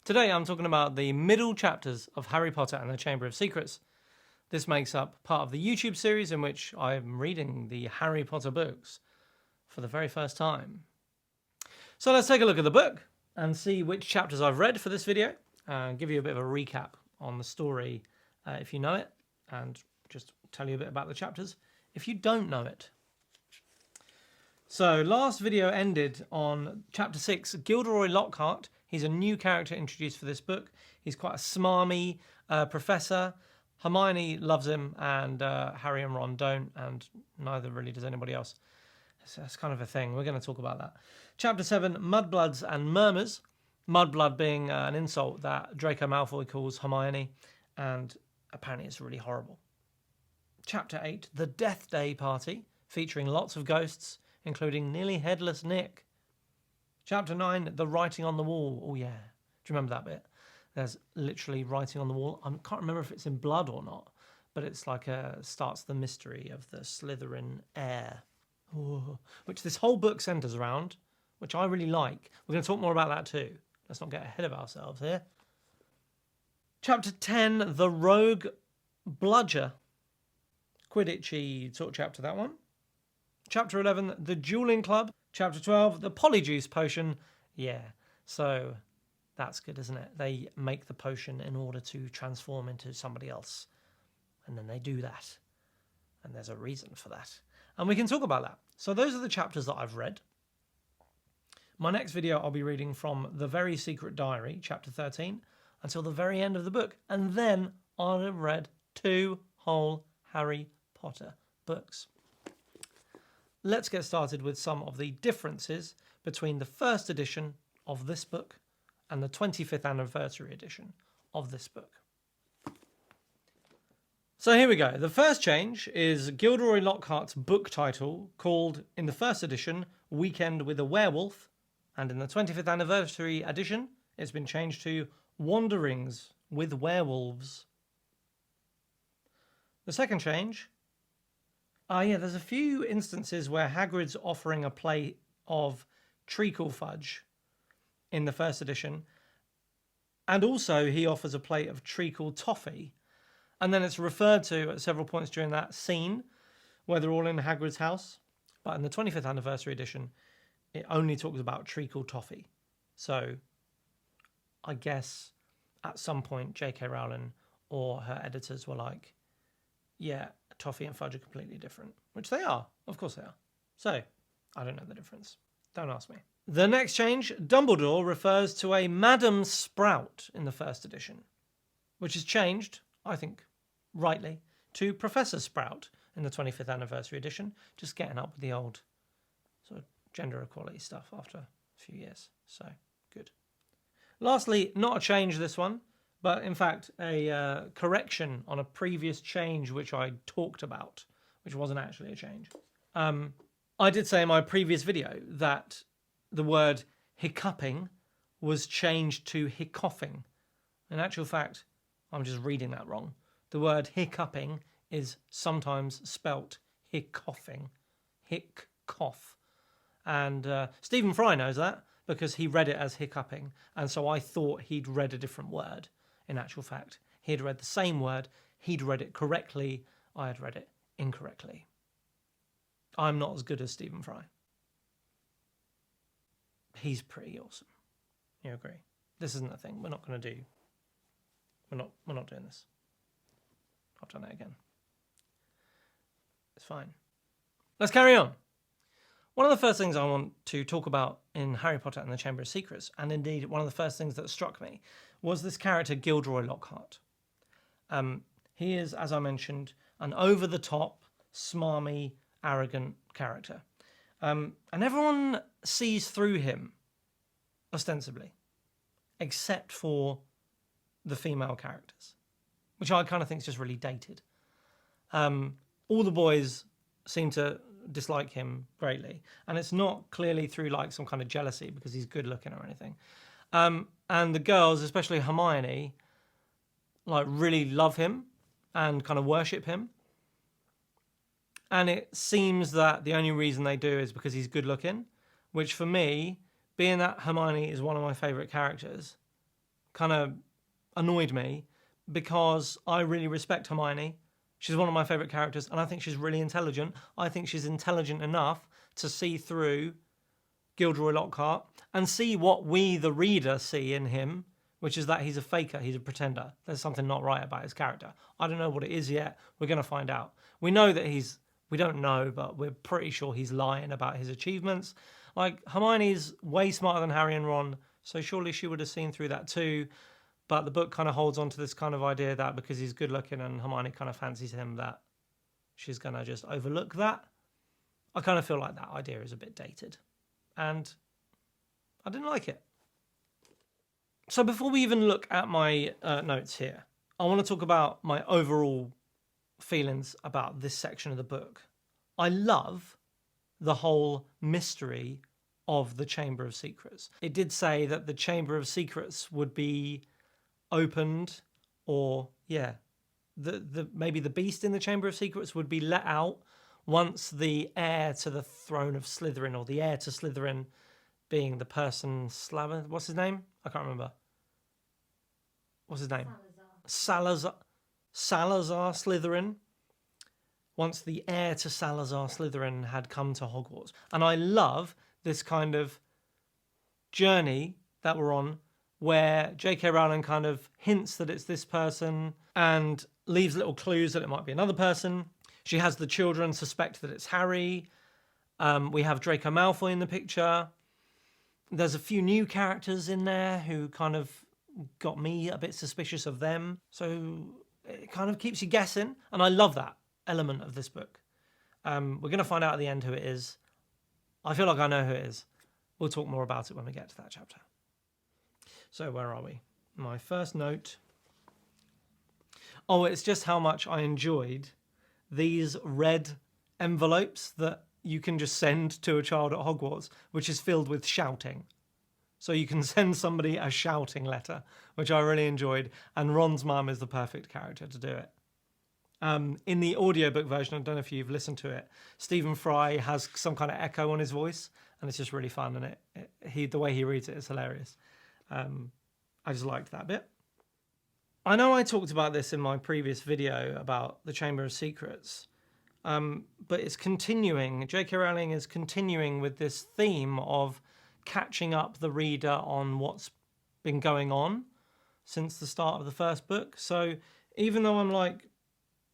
Today I'm talking about the middle chapters of Harry Potter and the Chamber of Secrets. This makes up part of the YouTube series in which I'm reading the Harry Potter books for the very first time. So let's take a look at the book and see which chapters I've read for this video and give you a bit of a recap on the story if you know it, and just tell you a bit about the chapters if you don't know it. So last video ended on chapter 6, Gilderoy Lockhart. He's a new character introduced for this book. He's quite a smarmy professor. Hermione loves him and Harry and Ron don't, and neither really does anybody else. So that's kind of a thing. We're going to talk about that. Chapter 7, Mudbloods and Murmurs. Mudblood being an insult that Draco Malfoy calls Hermione, and apparently it's really horrible. Chapter 8, The Death Day Party, featuring lots of ghosts, including nearly headless Nick. Chapter 9, The Writing on the Wall. Oh yeah, do you remember that bit? There's literally writing on the wall. I can't remember if it's in blood or not, but it's like starts the mystery of the Slytherin heir, which this whole book centres around, which I really like. We're going to talk more about that too. Let's not get ahead of ourselves here. Chapter 10, The Rogue Bludger. Quidditch-y sort of chapter, that one. Chapter 11, The Dueling Club. Chapter 12, The Polyjuice Potion. Yeah, so that's good, isn't it? They make the potion in order to transform into somebody else. And then they do that. And there's a reason for that. And we can talk about that. So those are the chapters that I've read. My next video, I'll be reading from The Very Secret Diary, chapter 13, until the very end of the book. And then I'll have read 2 whole Harry Potter books. Let's get started with some of the differences between the first edition of this book and the 25th anniversary edition of this book. So here we go. The first change is Gilderoy Lockhart's book title, called in the first edition Weekend with a Werewolf, and in the 25th anniversary edition it's been changed to Wanderings with Werewolves. The second change, there's a few instances where Hagrid's offering a plate of treacle fudge in the first edition, and also he offers a plate of treacle toffee, and then it's referred to at several points during that scene where they're all in Hagrid's house. But in the 25th anniversary edition, it only talks about treacle toffee. So I guess at some point J.K. Rowling or her editors were like, yeah, toffee and fudge are completely different, which they are. Of course they are. So I don't know the difference. Don't ask me. The next change, Dumbledore refers to a Madam Sprout in the first edition, which is changed, I think, rightly, to Professor Sprout in the 25th anniversary edition, just getting up with the old sort of gender equality stuff after a few years. So, good. Lastly, not a change this one, but in fact a correction on a previous change which I talked about, which wasn't actually a change. I did say in my previous video that the word hiccuping was changed to hiccoughing. In actual fact, I'm just reading that wrong. The word hiccuping is sometimes spelt hiccoughing, hick-cough. And Stephen Fry knows that because he read it as hiccuping, and so I thought he'd read a different word. In actual fact, he had read the same word, he'd read it correctly, I had read it incorrectly. I'm not as good as Stephen Fry. He's pretty awesome. You agree? This isn't a thing. We're not going to do. We're not doing this. I've done it again. It's fine. Let's carry on. One of the first things I want to talk about in Harry Potter and the Chamber of Secrets, and indeed one of the first things that struck me, was this character Gilderoy Lockhart. He is, as I mentioned, an over-the-top, smarmy, arrogant character. And everyone sees through him, ostensibly, except for the female characters, which I kind of think is just really dated. All the boys seem to dislike him greatly, and it's not clearly through like some kind of jealousy because he's good looking or anything. And the girls, especially Hermione, like really love him and kind of worship him. And it seems that the only reason they do is because he's good looking, which for me, being that Hermione is one of my favourite characters, kind of annoyed me because I really respect Hermione. She's one of my favourite characters, and I think she's really intelligent. I think she's intelligent enough to see through Gilderoy Lockhart and see what we, the reader, see in him, which is that he's a faker, he's a pretender. There's something not right about his character. I don't know what it is yet. We're going to find out. We know that we don't know, but we're pretty sure he's lying about his achievements. Like, Hermione's way smarter than Harry and Ron, so surely she would have seen through that too. But the book kind of holds on to this kind of idea that because he's good looking and Hermione kind of fancies him, that she's going to just overlook that. I kind of feel like that idea is a bit dated. And I didn't like it. So before we even look at my notes here, I want to talk about my overall feelings about this section of the book. I love the whole mystery of the Chamber of Secrets. It did say that the Chamber of Secrets would be opened, or maybe the beast in the Chamber of Secrets would be let out once the heir to the throne of Slytherin, or the heir to Slytherin being the person what's his name? I can't remember. What's his name? Salazar Slytherin. Once the heir to Salazar Slytherin had come to Hogwarts. And I love this kind of journey that we're on, where J.K. Rowling kind of hints that it's this person and leaves little clues that it might be another person. She has the children suspect that it's Harry. We have Draco Malfoy in the picture. There's a few new characters in there who kind of got me a bit suspicious of them. So it kind of keeps you guessing. And I love that element of this book. We're going to find out at the end who it is. I feel like I know who it is. We'll talk more about it when we get to that chapter. So where are we? My first note. Oh, it's just how much I enjoyed these red envelopes that you can just send to a child at Hogwarts, which is filled with shouting. So you can send somebody a shouting letter, which I really enjoyed. And Ron's mum is the perfect character to do it. In the audiobook version, I don't know if you've listened to it, Stephen Fry has some kind of echo on his voice, and it's just really fun. And the way he reads it is hilarious. I just liked that bit. I know I talked about this in my previous video about the Chamber of Secrets, but it's continuing. J.K. Rowling is continuing with this theme of catching up the reader on what's been going on since the start of the first book. So even though I'm like,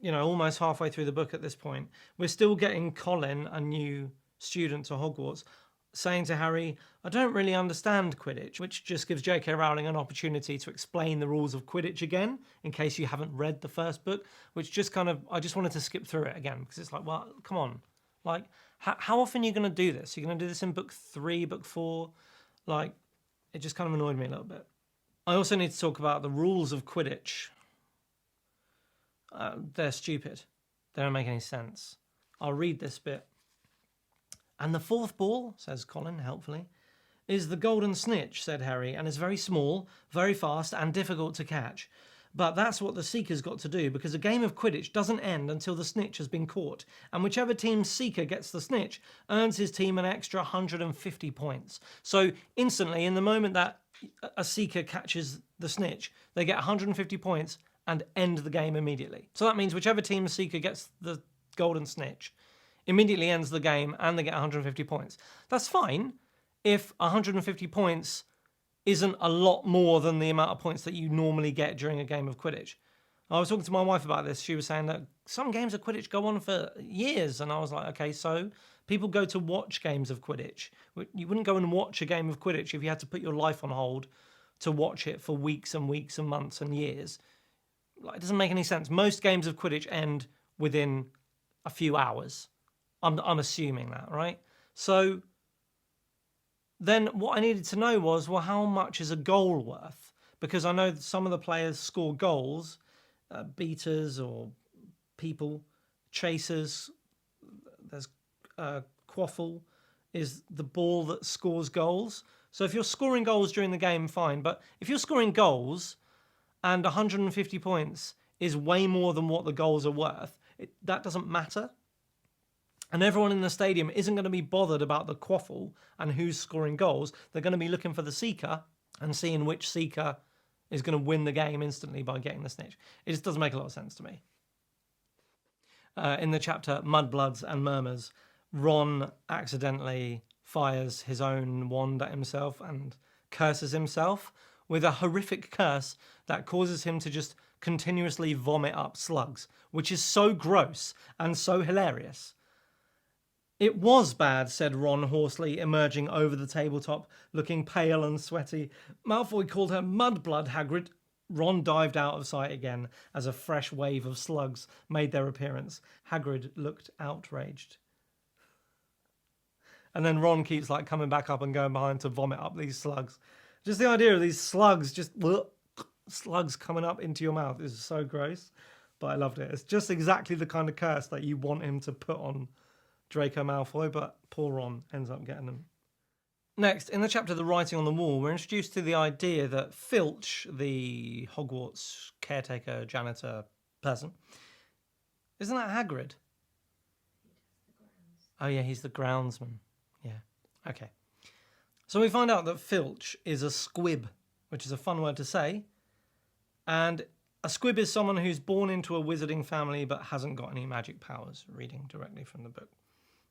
almost halfway through the book at this point, we're still getting Colin, a new student to Hogwarts, saying to Harry, I don't really understand Quidditch, which just gives J.K. Rowling an opportunity to explain the rules of Quidditch again, in case you haven't read the first book, which just I just wanted to skip through it again, because it's like, well, come on. Like, how often are you going to do this? You're going to do this in book 3, book 4? Like, it just kind of annoyed me a little bit. I also need to talk about the rules of Quidditch. They're stupid. They don't make any sense. I'll read this bit. And the fourth ball, says Colin helpfully, is the golden snitch, said Harry, and is very small, very fast, and difficult to catch. But that's what the Seeker's got to do, because a game of Quidditch doesn't end until the snitch has been caught, and whichever team's Seeker gets the snitch earns his team an extra 150 points. So instantly, in the moment that a Seeker catches the snitch, they get 150 points and end the game immediately. So that means whichever team's Seeker gets the golden snitch immediately ends the game and they get 150 points. That's fine if 150 points isn't a lot more than the amount of points that you normally get during a game of Quidditch. I was talking to my wife about this. She was saying that some games of Quidditch go on for years. And I was like, okay, so people go to watch games of Quidditch. You wouldn't go and watch a game of Quidditch if you had to put your life on hold to watch it for weeks and weeks and months and years. Like, it doesn't make any sense. Most games of Quidditch end within a few hours. I'm assuming that, right? So then what I needed to know was, well, how much is a goal worth? Because I know that some of the players score goals, beaters or people, chasers. There's quaffle is the ball that scores goals. So if you're scoring goals during the game, fine. But if you're scoring goals and 150 points is way more than what the goals are worth, that doesn't matter. And everyone in the stadium isn't going to be bothered about the quaffle and who's scoring goals. They're going to be looking for the Seeker and seeing which Seeker is going to win the game instantly by getting the snitch. It just doesn't make a lot of sense to me. In the chapter Mudbloods and Murmurs, Ron accidentally fires his own wand at himself and curses himself with a horrific curse that causes him to just continuously vomit up slugs, which is so gross and so hilarious. "It was bad," said Ron hoarsely, emerging over the tabletop, looking pale and sweaty. "Malfoy called her Mudblood, Hagrid." Ron dived out of sight again as a fresh wave of slugs made their appearance. Hagrid looked outraged. And then Ron keeps like coming back up and going behind to vomit up these slugs. Just the idea of these slugs, slugs coming up into your mouth is so gross. But I loved it. It's just exactly the kind of curse that you want him to put on Draco Malfoy, but poor Ron ends up getting them. Next, in the chapter The Writing on the Wall, we're introduced to the idea that Filch, the Hogwarts caretaker, janitor person, isn't that Hagrid? Oh yeah, he's the groundsman. Yeah, okay. So we find out that Filch is a squib, which is a fun word to say. And a squib is someone who's born into a wizarding family but hasn't got any magic powers, reading directly from the book.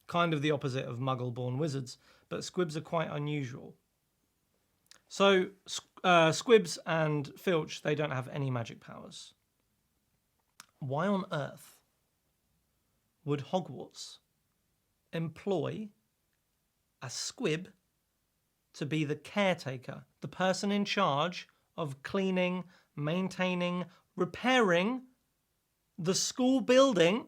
Kind of the opposite of muggle-born wizards, but squibs are quite unusual. So Squibs and Filch, they don't have any magic powers. Why on earth would Hogwarts employ a squib to be the caretaker, the person in charge of cleaning, maintaining, repairing the school building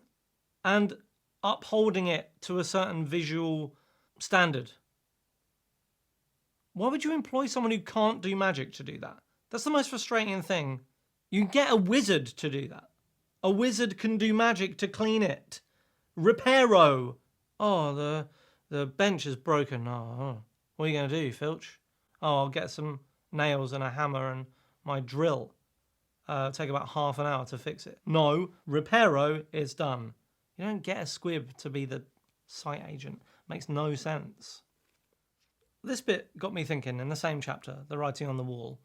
and upholding it to a certain visual standard? Why would you employ someone who can't do magic to do that? That's the most frustrating thing. You can get a wizard to do that. A wizard can do magic to clean it. Reparo. Oh, the bench is broken. Oh, what are you going to do, Filch? Oh, I'll get some nails and a hammer and my drill. Take about half an hour to fix it. No, reparo is done. You don't get a squib to be the site agent. Makes no sense. This bit got me thinking in the same chapter, The Writing on the Wall.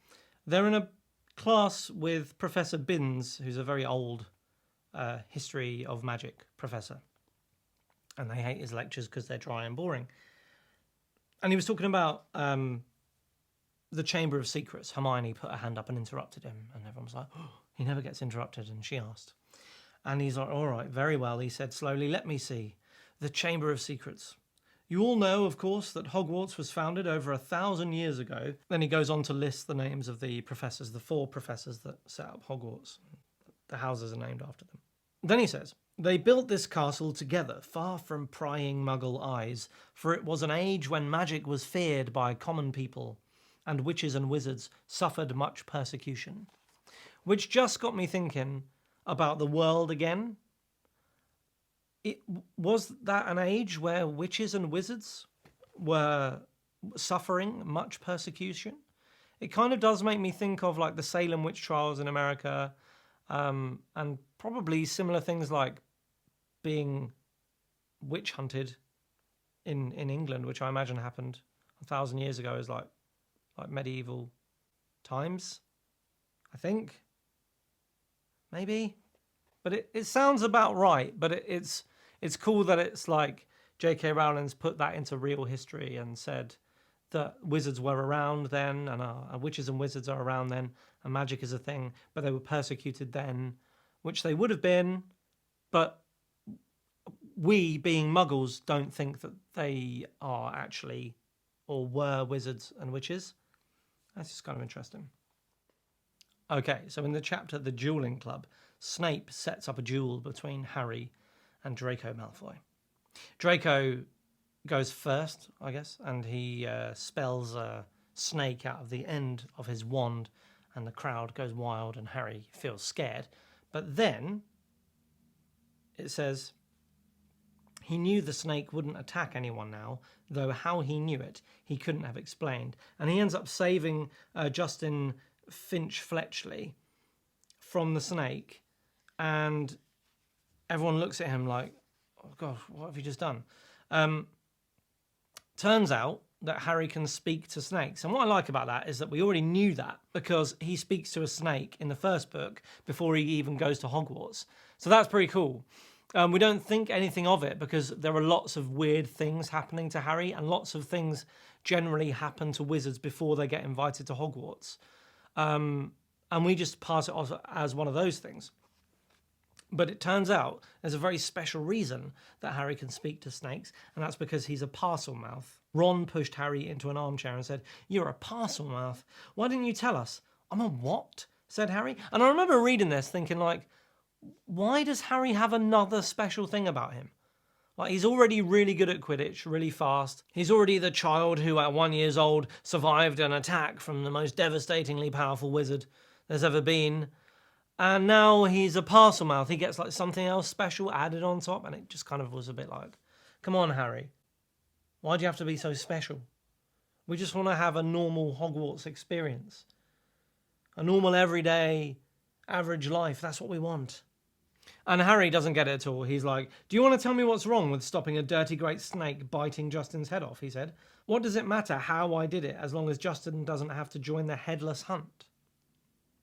They're in a class with Professor Binns, who's a very old history of magic professor. And they hate his lectures because they're dry and boring. And he was talking about the Chamber of Secrets. Hermione put her hand up and interrupted him. And everyone was like, oh, he never gets interrupted. And she asked. And he's like, all right, very well. He said slowly, let me see. The Chamber of Secrets. You all know, of course, that Hogwarts was founded over 1,000 years ago. Then he goes on to list the names of the professors, the 4 professors that set up Hogwarts. The houses are named after them. Then he says, they built this castle together, far from prying Muggle eyes, for it was an age when magic was feared by common people, and witches and wizards suffered much persecution. Which just got me thinking about the world again. Was that an age where witches and wizards were suffering much persecution? It kind of does make me think of like the Salem witch trials in America, and probably similar things like being witch hunted in England, which I imagine happened 1,000 years ago, as like medieval times, I think. Maybe. But it sounds about right, but it's cool that it's like J.K. Rowling's put that into real history and said that wizards were around then, and witches and wizards are around then, and magic is a thing, but they were persecuted then, which they would have been, but we, being muggles, don't think that they are actually or were wizards and witches. That's just kind of interesting. Okay, so in the chapter The Dueling Club, Snape sets up a duel between Harry and Draco Malfoy. Draco goes first, I guess, and he spells a snake out of the end of his wand, and the crowd goes wild and Harry feels scared. But then it says he knew the snake wouldn't attack anyone now, though how he knew it, he couldn't have explained. And he ends up saving Justin Finch-Fletchley from the snake, and everyone looks at him like, oh God, what have you just done? Turns out that Harry can speak to snakes. And what I like about that is that we already knew that because he speaks to a snake in the first book before he even goes to Hogwarts. So that's pretty cool. We don't think anything of it because there are lots of weird things happening to Harry, and lots of things generally happen to wizards before they get invited to Hogwarts. And we just pass it off as one of those things. But it turns out there's a very special reason that Harry can speak to snakes, and that's because he's a Parcelmouth. Ron pushed Harry into an armchair and said, "You're a Parcelmouth. Why didn't you tell us?" "I'm a what?" said Harry. And I remember reading this thinking, like, why does Harry have another special thing about him? Like, he's already really good at Quidditch, really fast. He's already the child who at 1 year old survived an attack from the most devastatingly powerful wizard there's ever been. And now he's a Parcelmouth. He gets like something else special added on top. And it just kind of was a bit like, come on, Harry. Why do you have to be so special? We just want to have a normal Hogwarts experience. A normal, everyday, average life. That's what we want. And Harry doesn't get it at all. He's like, "Do you want to tell me what's wrong with stopping a dirty great snake biting Justin's head off?" he said. "What does it matter how I did it as long as Justin doesn't have to join the headless hunt?"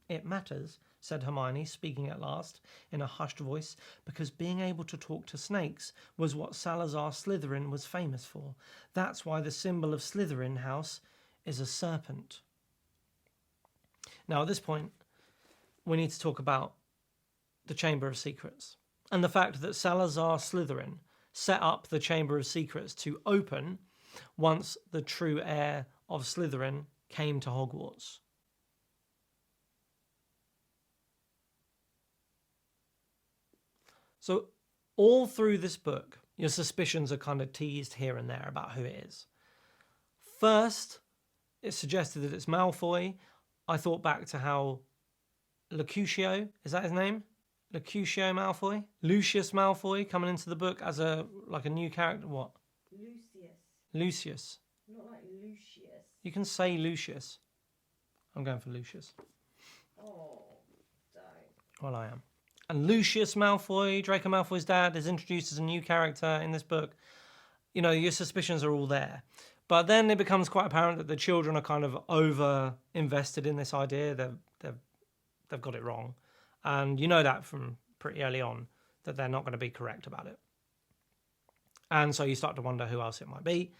"It matters," said Hermione, speaking at last in a hushed voice, "because being able to talk to snakes was what Salazar Slytherin was famous for. That's why the symbol of Slytherin house is a serpent." Now, at this point, we need to talk about the Chamber of Secrets and the fact that Salazar Slytherin set up the Chamber of Secrets to open once the true heir of Slytherin came to Hogwarts. So all through this book, your suspicions are kind of teased here and there about who it is. First, it's suggested that it's Malfoy. I thought back to how Lucius, is that his name? Lucius Malfoy? Lucius Malfoy coming into the book as a new character. What? Lucius. Not like Lucius. You can say Lucius. I'm going for Lucius. Oh, don't. Well, I am. And Lucius Malfoy, Draco Malfoy's dad, is introduced as a new character in this book. You know, your suspicions are all there. But then it becomes quite apparent that the children are kind of over-invested in this idea. They've got it wrong. And you know that from pretty early on, that they're not going to be correct about it. And so you start to wonder who else it might be.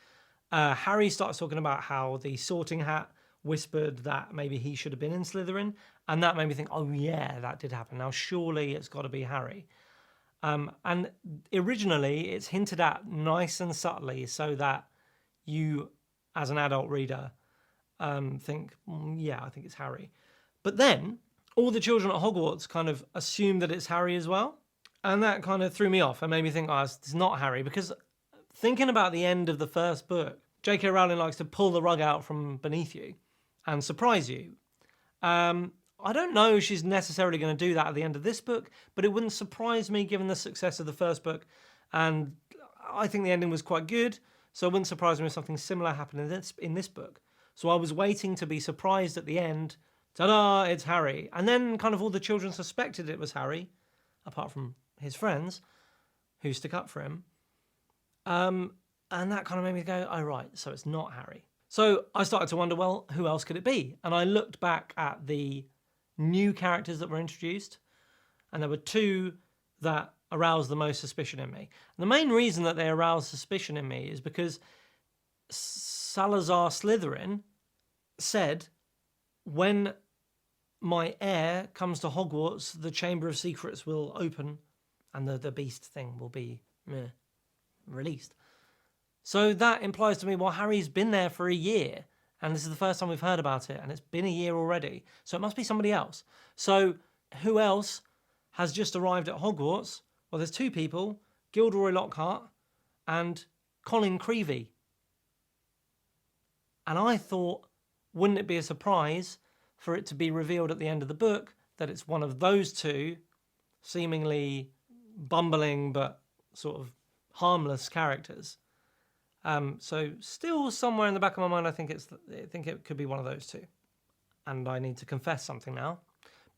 Harry starts talking about how the Sorting Hat whispered that maybe he should have been in Slytherin. And that made me think, oh yeah, that did happen. Now surely it's got to be Harry. And originally it's hinted at nice and subtly so that you, as an adult reader, think, yeah, I think it's Harry. But then all the children at Hogwarts kind of assume that it's Harry as well. And that kind of threw me off and made me think, oh, it's not Harry. Because thinking about the end of the first book, J.K. Rowling likes to pull the rug out from beneath you and surprise you. I don't know if she's necessarily going to do that at the end of this book, but it wouldn't surprise me given the success of the first book. And I think the ending was quite good, so it wouldn't surprise me if something similar happened in this book. So I was waiting to be surprised at the end. Ta-da, it's Harry. And then kind of all the children suspected it was Harry, apart from his friends, who stick up for him. And that kind of made me go, oh, right, so it's not Harry. So I started to wonder, well, who else could it be? And I looked back at the new characters that were introduced, and there were two that aroused the most suspicion in me. And the main reason that they aroused suspicion in me is because Salazar Slytherin said, when my heir comes to Hogwarts, the Chamber of Secrets will open and the beast thing will be released. So that implies to me, well, Harry's been there for a year, and this is the first time we've heard about it, and it's been a year already. So it must be somebody else. So who else has just arrived at Hogwarts? Well, there's two people, Gilderoy Lockhart and Colin Creevey. And I thought, wouldn't it be a surprise for it to be revealed at the end of the book that it's one of those two seemingly bumbling but sort of harmless characters? So still somewhere in the back of my mind, I think it could be one of those two. And I need to confess something now.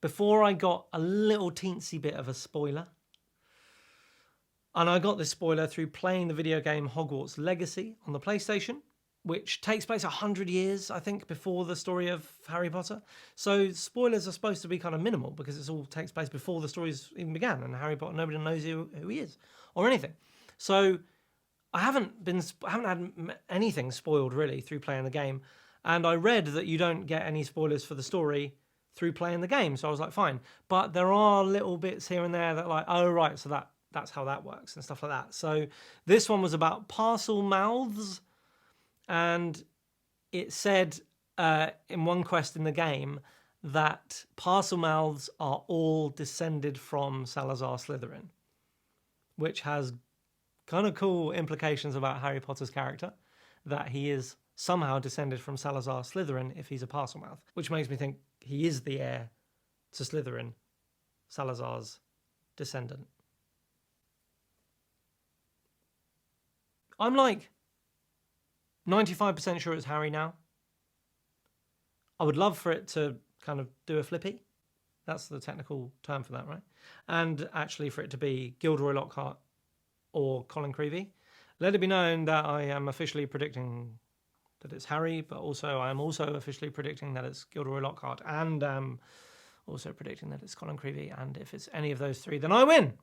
Before I got a little teensy bit of a spoiler, and I got this spoiler through playing the video game Hogwarts Legacy on the PlayStation. which takes place 100 years, I think, before the story of Harry Potter. So spoilers are supposed to be kind of minimal because it all takes place before the stories even began, and Harry Potter, nobody knows who he is or anything. So I haven't had anything spoiled really through playing the game, and I read that you don't get any spoilers for the story through playing the game. So I was like, fine, but there are little bits here and there that like, oh right, so that's how that works and stuff like that. So this one was about Parcelmouths, and it said in one quest in the game that Parcelmouths are all descended from Salazar Slytherin, which has kind of cool implications about Harry Potter's character, that he is somehow descended from Salazar Slytherin if he's a Parcelmouth, which makes me think he is the heir to Slytherin, Salazar's descendant. I'm like 95% sure it's Harry now. I would love for it to kind of do a flippy. That's the technical term for that, right? And actually for it to be Gilderoy Lockhart or Colin Creevey. Let it be known that I am officially predicting that it's Harry, but also I am also officially predicting that it's Gilderoy Lockhart, and also predicting that it's Colin Creevey. And if it's any of those three, then I win.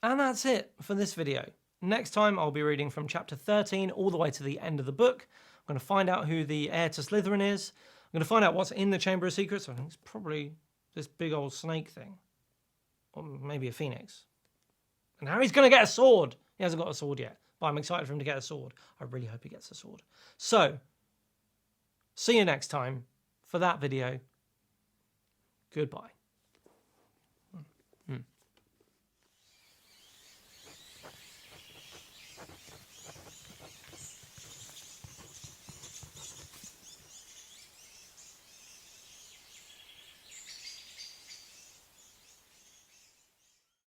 And that's it for this video. Next time I'll be reading from chapter 13 all the way to the end of the book. I'm going to find out who the heir to Slytherin is. I'm going to find out what's in the Chamber of Secrets. I think it's probably this big old snake thing. Or maybe a phoenix. And Harry's going to get a sword. He hasn't got a sword yet, but I'm excited for him to get a sword. I really hope he gets a sword. So, see you next time for that video. Goodbye.